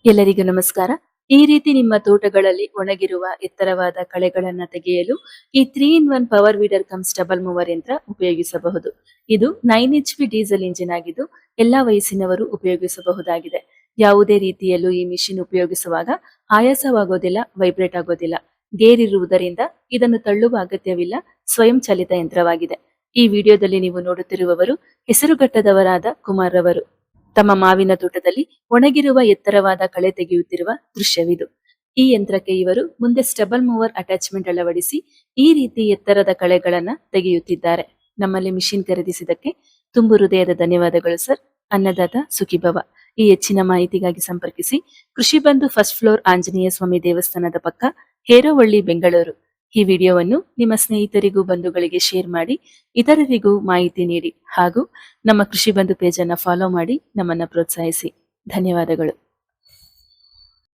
ಎಲ್ಲರಿಗೂ ನಮಸ್ಕಾರ. ಈ ರೀತಿ ನಿಮ್ಮ ತೋಟಗಳಲ್ಲಿ ಒಣಗಿರುವ ಎತ್ತರವಾದ ಕಳೆಗಳನ್ನ ತೆಗೆಯಲು ಈ 3 in 1 power weeder come stubble mower ಯಂತ್ರ ಉಪಯೋಗಿಸಬಹುದು. ಇದು 9 HP ಡೀಸೆಲ್ ಇಂಜಿನ್ ಆಗಿದ್ದು ಎಲ್ಲಾ ವಯಸ್ಸಿನವರು ಉಪಯೋಗಿಸಬಹುದಾಗಿದೆ. ಯಾವುದೇ ರೀತಿಯಲ್ಲೂ ಈ ಮಿಷಿನ್ ಉಪಯೋಗಿಸುವಾಗ ಆಯಾಸವಾಗೋದಿಲ್ಲ, ವೈಬ್ರೇಟ್ ಆಗೋದಿಲ್ಲ. ಗೇರ್ ಇರುವುದರಿಂದ ಇದನ್ನು ತಳ್ಳುವ ಅಗತ್ಯವಿಲ್ಲ. ಸ್ವಯಂ ಚಾಲಿತ ಯಂತ್ರವಾಗಿದೆ. ಈ ವಿಡಿಯೋದಲ್ಲಿ ನೀವು ನೋಡುತ್ತಿರುವವರು ಹೆಸರುಘಟ್ಟದವರಾದ ಕುಮಾರ್ ರವರು. ತಮ್ಮ ಮಾವಿನ ತೋಟದಲ್ಲಿ ಒಣಗಿರುವ ಎತ್ತರವಾದ ಕಳೆ ತೆಗೆಯುತ್ತಿರುವ ದೃಶ್ಯವಿದು. ಈ ಯಂತ್ರಕ್ಕೆ ಇವರು ಮುಂದೆ ಸ್ಟಬಲ್ ಮೂವರ್ ಅಟ್ಯಾಚ್ಮೆಂಟ್ ಅಳವಡಿಸಿ ಈ ರೀತಿ ಎತ್ತರದ ಕಳೆಗಳನ್ನ ತೆಗೆಯುತ್ತಿದ್ದಾರೆ. ನಮ್ಮಲ್ಲಿ ಮಿಷಿನ್ ಖರೀದಿಸಿದಕ್ಕೆ ತುಂಬು ಹೃದಯದ ಧನ್ಯವಾದಗಳು ಸರ್. ಅನ್ನದಾತ ಸುಖಿಭವ. ಈ ಹೆಚ್ಚಿನ ಮಾಹಿತಿಗಾಗಿ ಸಂಪರ್ಕಿಸಿ ಕೃಷಿ ಬಂಧು ಫಸ್ಟ್ ಫ್ಲೋರ್ ಆಂಜನೇಯ ಸ್ವಾಮಿ ದೇವಸ್ಥಾನದ ಪಕ್ಕ, ಹೇರೋವಳ್ಳಿ, ಬೆಂಗಳೂರು. ಈ ವಿಡಿಯೋವನ್ನು ನಿಮ್ಮ ಸ್ನೇಹಿತರಿಗೂ ಬಂಧುಗಳಿಗೆ ಶೇರ್ ಮಾಡಿ ಇತರರಿಗೂ ಮಾಹಿತಿ ನೀಡಿ ಹಾಗೂ ನಮ್ಮ ಕೃಷಿ ಬಂಧು ಪೇಜ್ ಅನ್ನ ಫಾಲೋ ಮಾಡಿ ನಮ್ಮನ್ನ ಪ್ರೋತ್ಸಾಹಿಸಿ. ಧನ್ಯವಾದಗಳು.